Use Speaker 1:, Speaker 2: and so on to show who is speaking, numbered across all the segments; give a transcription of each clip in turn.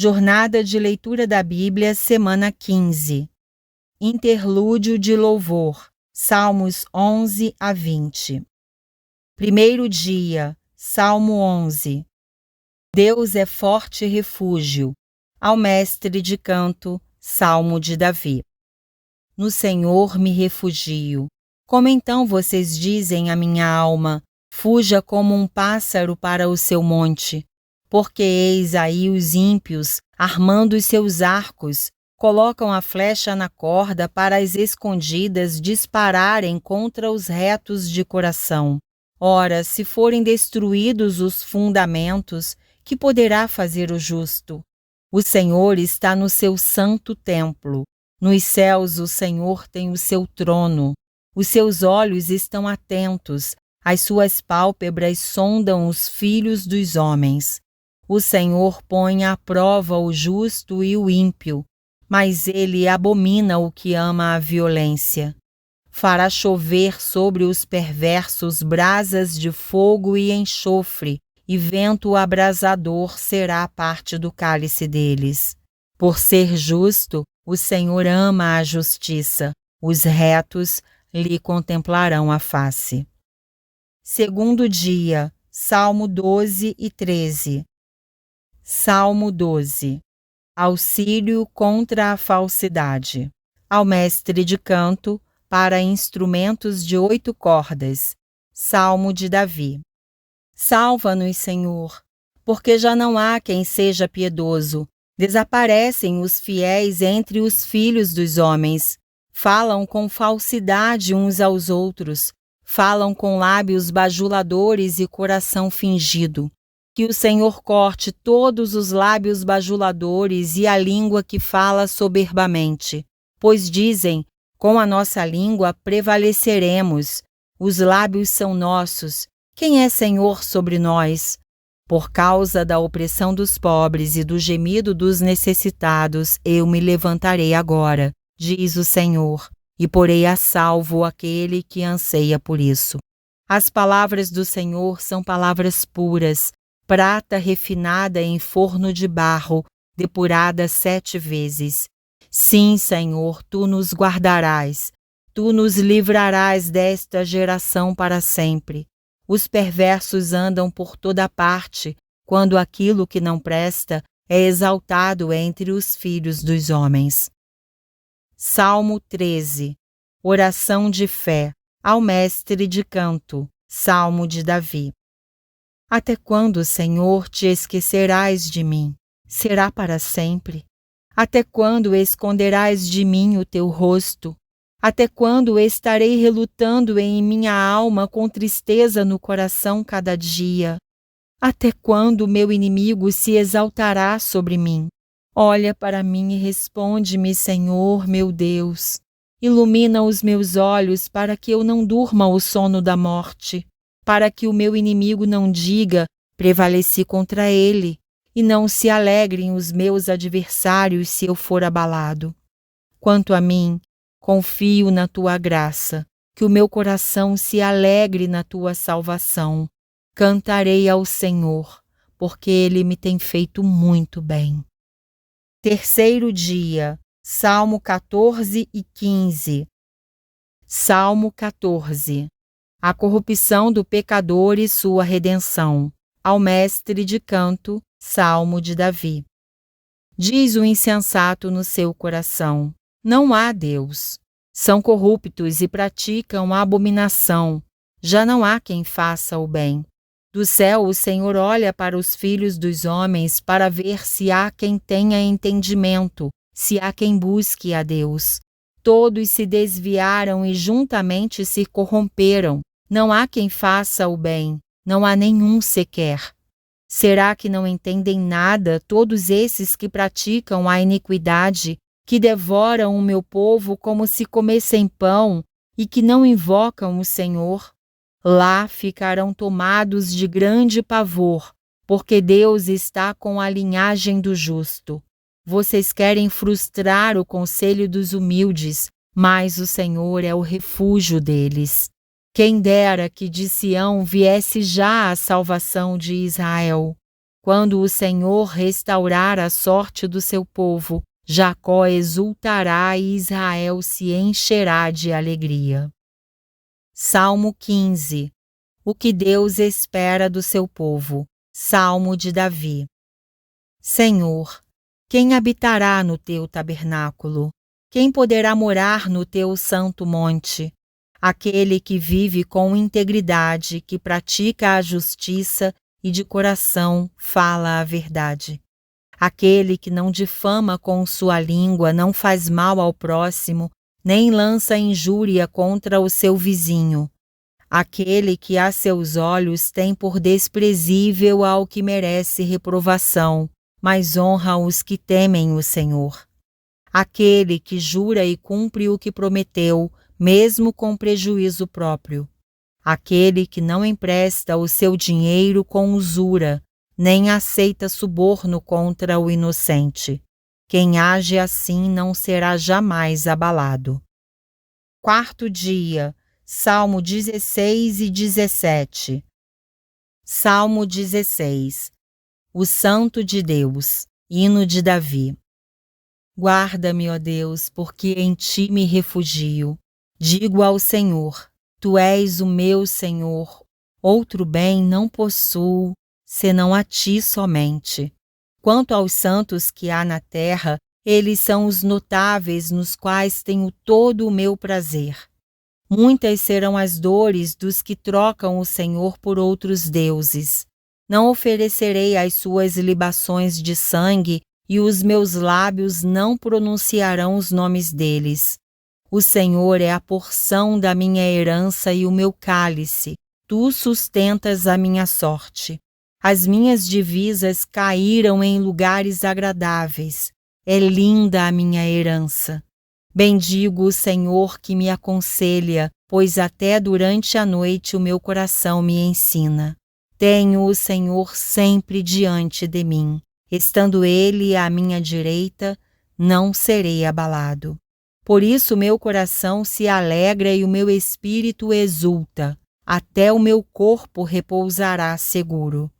Speaker 1: Jornada de leitura da Bíblia, semana 15. Interlúdio de louvor, Salmos 11 a 20. Primeiro dia, Salmo 11. Deus é forte refúgio. Ao mestre de canto, Salmo de Davi. No Senhor me refugio. Como então vocês dizem à minha alma, fuja como um pássaro para o seu monte? Porque eis aí os ímpios, armando os seus arcos, colocam a flecha na corda para as escondidas dispararem contra os retos de coração. Ora, se forem destruídos os fundamentos, que poderá fazer o justo? O Senhor está no seu santo templo. Nos céus o Senhor tem o seu trono. Os seus olhos estão atentos, as suas pálpebras sondam os filhos dos homens. O Senhor põe à prova o justo e o ímpio, mas ele abomina o que ama a violência. Fará chover sobre os perversos brasas de fogo e enxofre, e vento abrasador será parte do cálice deles. Por ser justo, o Senhor ama a justiça, os retos lhe contemplarão a face. Segundo dia, Salmo 12 e 13. Salmo 12. Auxílio contra a falsidade. Ao mestre de canto, para instrumentos de 8 cordas. Salmo de Davi. Salva-nos, Senhor, porque já não há quem seja piedoso. Desaparecem os fiéis entre os filhos dos homens. Falam com falsidade uns aos outros. Falam com lábios bajuladores e coração fingido. Que o Senhor corte todos os lábios bajuladores e a língua que fala soberbamente. Pois dizem, com a nossa língua prevaleceremos. Os lábios são nossos. Quem é Senhor sobre nós? Por causa da opressão dos pobres e do gemido dos necessitados, eu me levantarei agora, diz o Senhor, e porei a salvo aquele que anseia por isso. As palavras do Senhor são palavras puras, prata refinada em forno de barro, depurada 7 vezes. Sim, Senhor, tu nos guardarás, tu nos livrarás desta geração para sempre. Os perversos andam por toda parte, quando aquilo que não presta é exaltado entre os filhos dos homens. Salmo 13. Oração de fé, ao mestre de canto, Salmo de Davi. Até quando, Senhor, te esquecerás de mim? Será para sempre? Até quando esconderás de mim o teu rosto? Até quando estarei relutando em minha alma com tristeza no coração cada dia? Até quando meu inimigo se exaltará sobre mim? Olha para mim e responde-me, Senhor, meu Deus. Ilumina os meus olhos para que eu não durma o sono da morte, para que o meu inimigo não diga, prevaleci contra ele, e não se alegrem os meus adversários se eu for abalado. Quanto a mim, confio na tua graça, que o meu coração se alegre na tua salvação. Cantarei ao Senhor, porque ele me tem feito muito bem. Terceiro dia, Salmo 14 e 15. Salmo 14. A corrupção do pecador e sua redenção. Ao mestre de canto, Salmo de Davi. Diz o insensato no seu coração: não há Deus. São corruptos e praticam a abominação. Já não há quem faça o bem. Do céu o Senhor olha para os filhos dos homens para ver se há quem tenha entendimento, se há quem busque a Deus. Todos se desviaram e juntamente se corromperam. Não há quem faça o bem, não há nenhum sequer. Será que não entendem nada todos esses que praticam a iniquidade, que devoram o meu povo como se comessem pão e que não invocam o Senhor? Lá ficarão tomados de grande pavor, porque Deus está com a linhagem do justo. Vocês querem frustrar o conselho dos humildes, mas o Senhor é o refúgio deles. Quem dera que de Sião viesse já a salvação de Israel. Quando o Senhor restaurar a sorte do seu povo, Jacó exultará e Israel se encherá de alegria. Salmo 15. O que Deus espera do seu povo. Salmo de Davi. Senhor, quem habitará no teu tabernáculo? Quem poderá morar no teu santo monte? Aquele que vive com integridade, que pratica a justiça e de coração fala a verdade. Aquele que não difama com sua língua, não faz mal ao próximo, nem lança injúria contra o seu vizinho. Aquele que a seus olhos tem por desprezível ao que merece reprovação, mas honra os que temem o Senhor. Aquele que jura e cumpre o que prometeu, mesmo com prejuízo próprio. Aquele que não empresta o seu dinheiro com usura, nem aceita suborno contra o inocente. Quem age assim não será jamais abalado. Quarto dia, Salmo 16 e 17. Salmo 16. O Santo de Deus, hino de Davi. Guarda-me, ó Deus, porque em ti me refugio. Digo ao Senhor, tu és o meu Senhor, outro bem não possuo, senão a ti somente. Quanto aos santos que há na terra, eles são os notáveis nos quais tenho todo o meu prazer. Muitas serão as dores dos que trocam o Senhor por outros deuses. Não oferecerei as suas libações de sangue, e os meus lábios não pronunciarão os nomes deles. O Senhor é a porção da minha herança e o meu cálice. Tu sustentas a minha sorte. As minhas divisas caíram em lugares agradáveis. É linda a minha herança. Bendigo o Senhor que me aconselha, pois até durante a noite o meu coração me ensina. Tenho o Senhor sempre diante de mim. Estando Ele à minha direita, não serei abalado. Por isso meu coração se alegra e o meu espírito exulta. Até o meu corpo repousará seguro.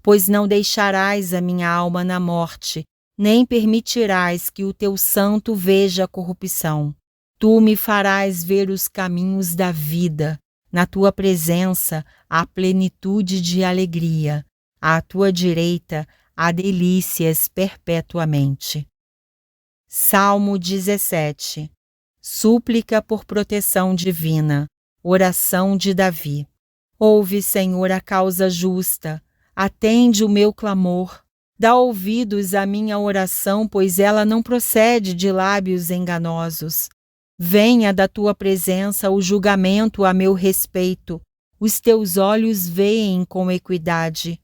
Speaker 1: Pois não deixarás a minha alma na morte, nem permitirás que o teu santo veja a corrupção. Tu me farás ver os caminhos da vida. Na tua presença há plenitude de alegria. À tua direita há delícias perpetuamente. Salmo 17. Súplica por proteção divina. Oração de Davi. Ouve, Senhor, a causa justa. Atende o meu clamor. Dá ouvidos à minha oração, pois ela não procede de lábios enganosos. Venha da tua presença o julgamento a meu respeito. Os teus olhos veem com equidade.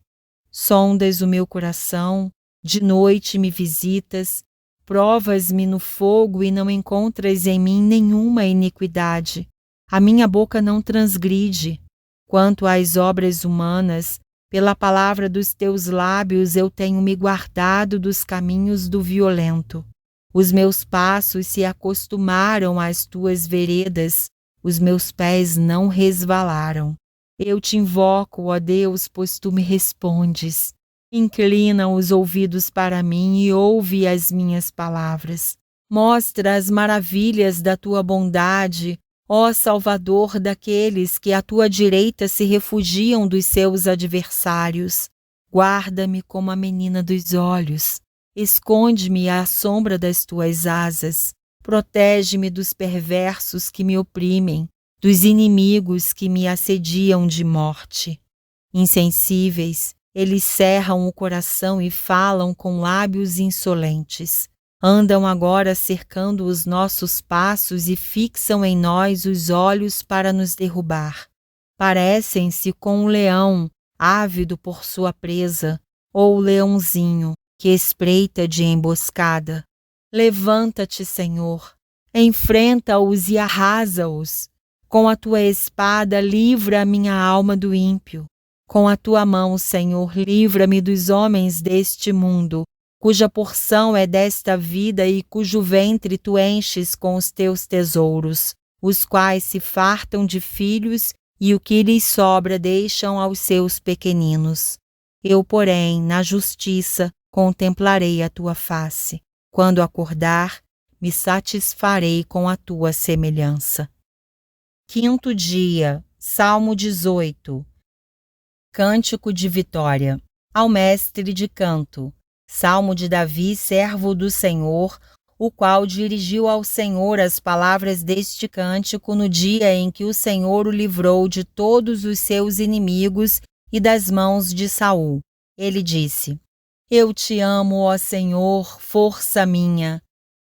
Speaker 1: Sondas o meu coração, de noite me visitas, provas-me no fogo e não encontras em mim nenhuma iniquidade. A minha boca não transgride. Quanto às obras humanas, pela palavra dos teus lábios eu tenho me guardado dos caminhos do violento. Os meus passos se acostumaram às tuas veredas, os meus pés não resvalaram. Eu te invoco, ó Deus, pois tu me respondes. Inclina os ouvidos para mim e ouve as minhas palavras. Mostra as maravilhas da tua bondade, ó Salvador daqueles que à tua direita se refugiam dos seus adversários. Guarda-me como a menina dos olhos. Esconde-me à sombra das tuas asas. Protege-me dos perversos que me oprimem, dos inimigos que me assediam de morte. Insensíveis, eles cerram o coração e falam com lábios insolentes. Andam agora cercando os nossos passos e fixam em nós os olhos para nos derrubar. Parecem-se com um leão, ávido por sua presa, ou o leãozinho, que espreita de emboscada. Levanta-te, Senhor, enfrenta-os e arrasa-os. Com a tua espada livra a minha alma do ímpio. Com a tua mão, Senhor, livra-me dos homens deste mundo, cuja porção é desta vida e cujo ventre tu enches com os teus tesouros, os quais se fartam de filhos e o que lhes sobra deixam aos seus pequeninos. Eu, porém, na justiça, contemplarei a tua face. Quando acordar, me satisfarei com a tua semelhança. Quinto dia, Salmo 18. Cântico de vitória. Ao mestre de canto. Salmo de Davi, servo do Senhor, o qual dirigiu ao Senhor as palavras deste cântico no dia em que o Senhor o livrou de todos os seus inimigos e das mãos de Saul. Ele disse: Eu te amo, ó Senhor, força minha.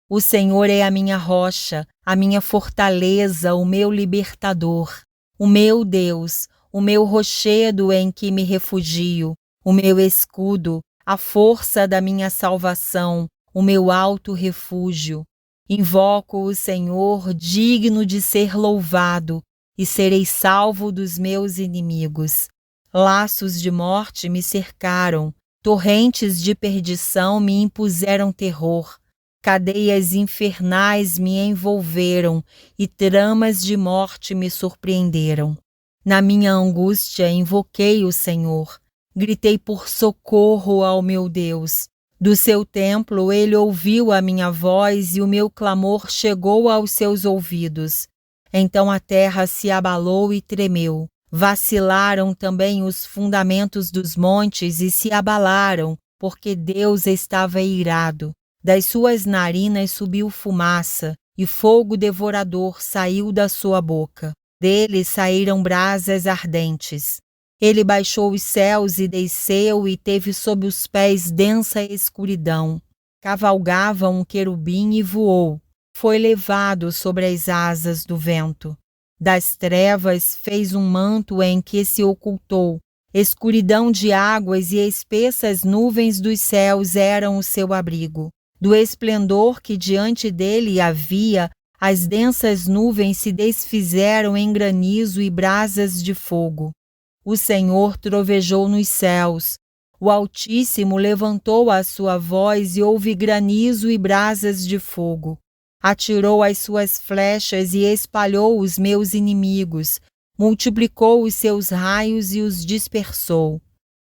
Speaker 1: O Senhor é a minha rocha, a minha fortaleza, o meu libertador, o meu Deus, o meu rochedo em que me refugio, o meu escudo, a força da minha salvação, o meu alto refúgio. Invoco o Senhor, digno de ser louvado, e serei salvo dos meus inimigos. Laços de morte me cercaram, torrentes de perdição me impuseram terror. Cadeias infernais me envolveram e tramas de morte me surpreenderam. Na minha angústia invoquei o Senhor, gritei por socorro ao meu Deus. Do seu templo ele ouviu a minha voz e o meu clamor chegou aos seus ouvidos. Então a terra se abalou e tremeu. Vacilaram também os fundamentos dos montes e se abalaram, porque Deus estava irado. Das suas narinas subiu fumaça, e fogo devorador saiu da sua boca. Dele saíram brasas ardentes. Ele baixou os céus e desceu, e teve sob os pés densa escuridão. Cavalgava um querubim e voou. Foi levado sobre as asas do vento. Das trevas fez um manto em que se ocultou. Escuridão de águas e espessas nuvens dos céus eram o seu abrigo. Do esplendor que diante dele havia, as densas nuvens se desfizeram em granizo e brasas de fogo. O Senhor trovejou nos céus. O Altíssimo levantou a sua voz e houve granizo e brasas de fogo. Atirou as suas flechas e espalhou os meus inimigos. Multiplicou os seus raios e os dispersou.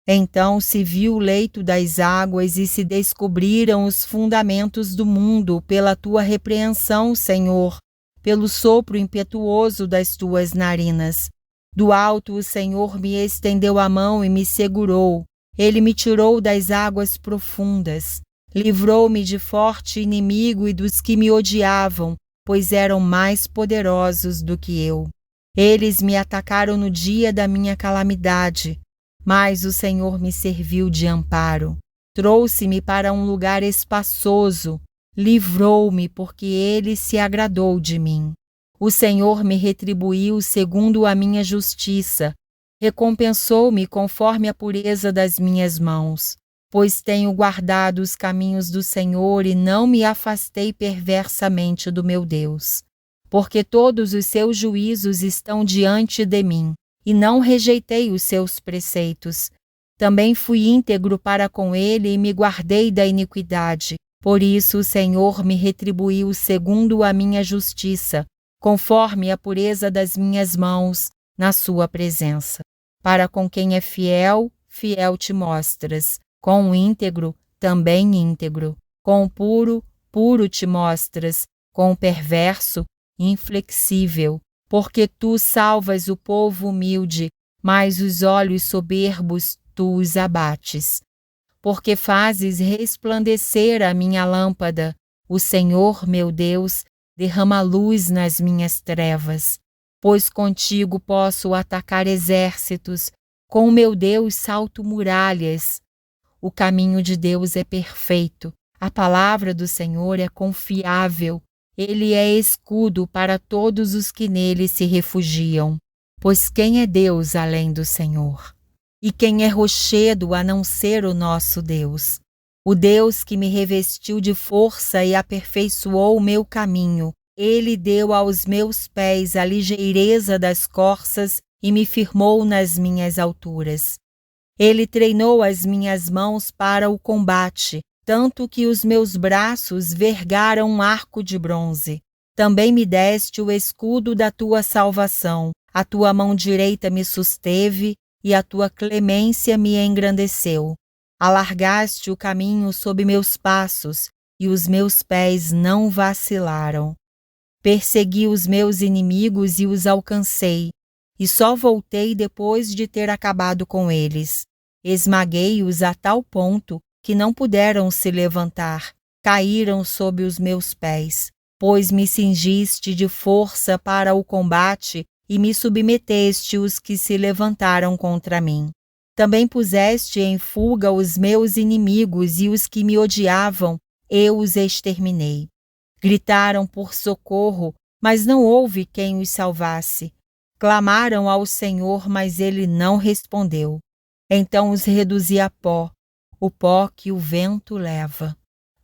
Speaker 1: Então se viu o leito das águas e se descobriram os fundamentos do mundo pela tua repreensão, Senhor, pelo sopro impetuoso das tuas narinas. Do alto o Senhor me estendeu a mão e me segurou. Ele me tirou das águas profundas. Livrou-me de forte inimigo e dos que me odiavam, pois eram mais poderosos do que eu. Eles me atacaram no dia da minha calamidade. Mas o Senhor me serviu de amparo. Trouxe-me para um lugar espaçoso. Livrou-me porque ele se agradou de mim. O Senhor me retribuiu segundo a minha justiça. Recompensou-me conforme a pureza das minhas mãos. Pois tenho guardado os caminhos do Senhor e não me afastei perversamente do meu Deus. Porque todos os seus juízos estão diante de mim. E não rejeitei os seus preceitos. Também fui íntegro para com ele e me guardei da iniquidade. Por isso o Senhor me retribuiu segundo a minha justiça, conforme a pureza das minhas mãos, na sua presença. Para com quem é fiel, fiel te mostras. Com o íntegro, também íntegro. Com o puro, puro te mostras. Com o perverso, inflexível. Porque tu salvas o povo humilde, mas os olhos soberbos tu os abates. Porque fazes resplandecer a minha lâmpada, o Senhor, meu Deus, derrama luz nas minhas trevas. Pois contigo posso atacar exércitos, com o meu Deus salto muralhas. O caminho de Deus é perfeito, a palavra do Senhor é confiável. Ele é escudo para todos os que nele se refugiam. Pois quem é Deus além do Senhor? E quem é rochedo a não ser o nosso Deus? O Deus que me revestiu de força e aperfeiçoou o meu caminho. Ele deu aos meus pés a ligeireza das corças e me firmou nas minhas alturas. Ele treinou as minhas mãos para o combate, tanto que os meus braços vergaram um arco de bronze. Também me deste o escudo da tua salvação. A tua mão direita me susteve, e a tua clemência me engrandeceu. Alargaste o caminho sob meus passos, e os meus pés não vacilaram. Persegui os meus inimigos e os alcancei, e só voltei depois de ter acabado com eles. Esmaguei-os a tal ponto que não puderam se levantar, caíram sob os meus pés, pois me cingiste de força para o combate e me submeteste os que se levantaram contra mim. Também puseste em fuga os meus inimigos e os que me odiavam, eu os exterminei. Gritaram por socorro, mas não houve quem os salvasse. Clamaram ao Senhor, mas ele não respondeu. Então os reduzi a pó, o pó que o vento leva.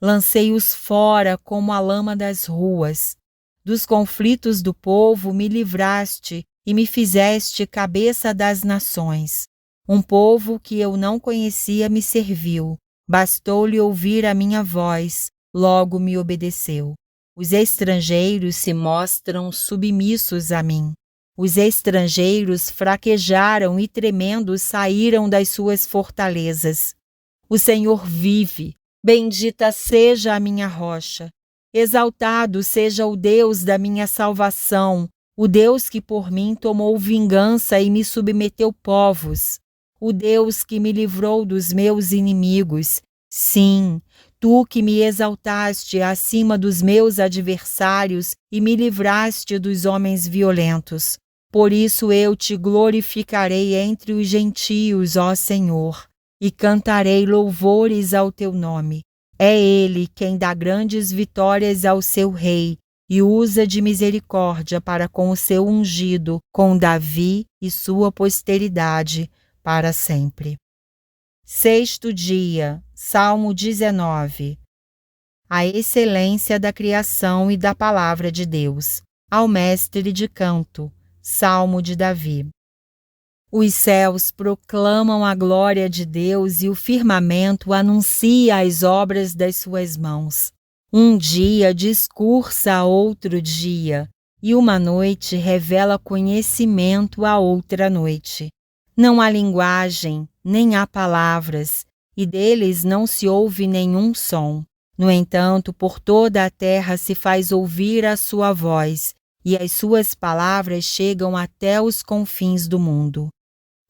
Speaker 1: Lancei-os fora como a lama das ruas. Dos conflitos do povo me livraste e me fizeste cabeça das nações. Um povo que eu não conhecia me serviu. Bastou-lhe ouvir a minha voz, logo me obedeceu. Os estrangeiros se mostram submissos a mim. Os estrangeiros fraquejaram e tremendo saíram das suas fortalezas. O Senhor vive, bendita seja a minha rocha. Exaltado seja o Deus da minha salvação, o Deus que por mim tomou vingança e me submeteu povos. O Deus que me livrou dos meus inimigos. Sim, tu que me exaltaste acima dos meus adversários e me livraste dos homens violentos. Por isso eu te glorificarei entre os gentios, ó Senhor, e cantarei louvores ao teu nome. É ele quem dá grandes vitórias ao seu rei e usa de misericórdia para com o seu ungido, com Davi e sua posteridade, para sempre. Sexto dia, Salmo 19. A excelência da criação e da palavra de Deus. Ao mestre de canto. Salmo de Davi. Os céus proclamam a glória de Deus e o firmamento anuncia as obras das suas mãos. Um dia discursa a outro dia, e uma noite revela conhecimento a outra noite. Não há linguagem, nem há palavras, e deles não se ouve nenhum som. No entanto, por toda a terra se faz ouvir a sua voz, e as suas palavras chegam até os confins do mundo.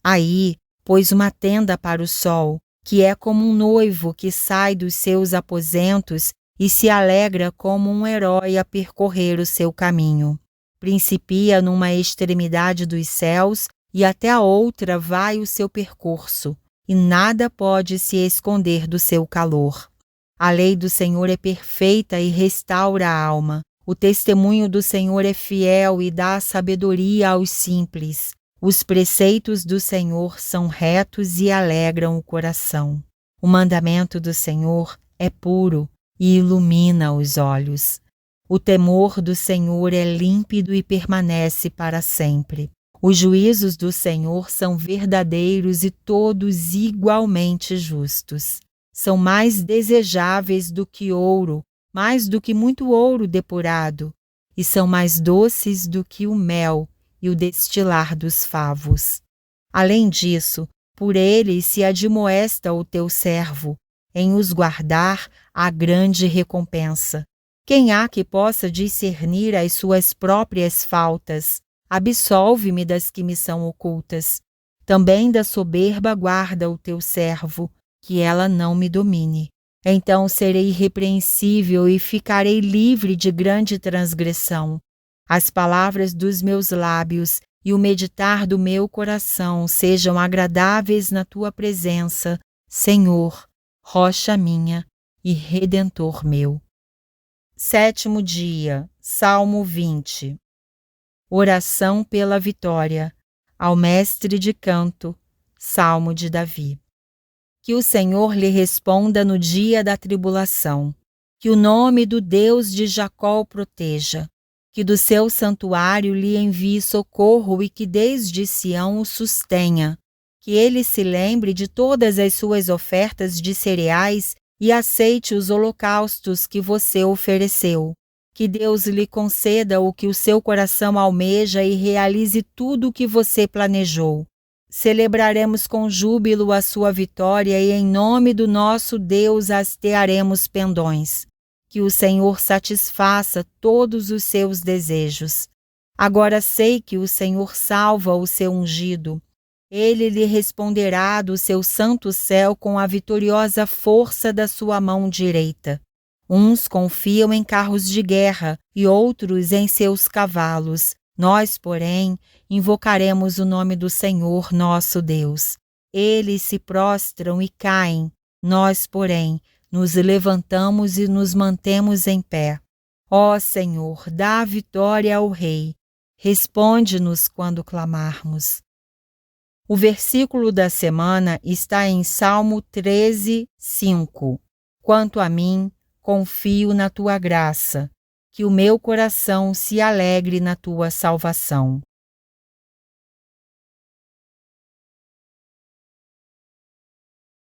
Speaker 1: Aí pôs uma tenda para o sol, que é como um noivo que sai dos seus aposentos e se alegra como um herói a percorrer o seu caminho. Principia numa extremidade dos céus e até a outra vai o seu percurso, e nada pode se esconder do seu calor. A lei do Senhor é perfeita e restaura a alma. O testemunho do Senhor é fiel e dá sabedoria aos simples. Os preceitos do Senhor são retos e alegram o coração. O mandamento do Senhor é puro e ilumina os olhos. O temor do Senhor é límpido e permanece para sempre. Os juízos do Senhor são verdadeiros e todos igualmente justos. São mais desejáveis do que ouro, mais do que muito ouro depurado, e são mais doces do que o mel e o destilar dos favos. Além disso, por eles se admoesta o teu servo, em os guardar há grande recompensa. Quem há que possa discernir as suas próprias faltas? Absolve-me das que me são ocultas. Também da soberba guarda o teu servo, que ela não me domine. Então serei irrepreensível e ficarei livre de grande transgressão. As palavras dos meus lábios e o meditar do meu coração sejam agradáveis na tua presença, Senhor, rocha minha e redentor meu. Sétimo dia, Salmo 20. Oração pela vitória, ao mestre de canto, Salmo de Davi. Que o Senhor lhe responda no dia da tribulação, que o nome do Deus de Jacó o proteja, que do seu santuário lhe envie socorro e que desde Sião o sustenha, que ele se lembre de todas as suas ofertas de cereais e aceite os holocaustos que você ofereceu. Que Deus lhe conceda o que o seu coração almeja e realize tudo o que você planejou. celebraremos com júbilo a sua vitória e em nome do nosso Deus hastearemos pendões. Que o Senhor satisfaça todos os seus desejos. Agora sei que o Senhor salva o seu ungido. Ele lhe responderá do seu santo céu com a vitoriosa força da sua mão direita. Uns confiam em carros de guerra e outros em seus cavalos. Nós, porém, invocaremos o nome do Senhor nosso Deus. Eles se prostram e caem. Nós, porém, nos levantamos e nos mantemos em pé. Ó Senhor, dá a vitória ao Rei. Responde-nos quando clamarmos. O versículo da semana está em Salmo 13, 5. Quanto a mim, confio na tua graça, que o meu coração se alegre na tua salvação.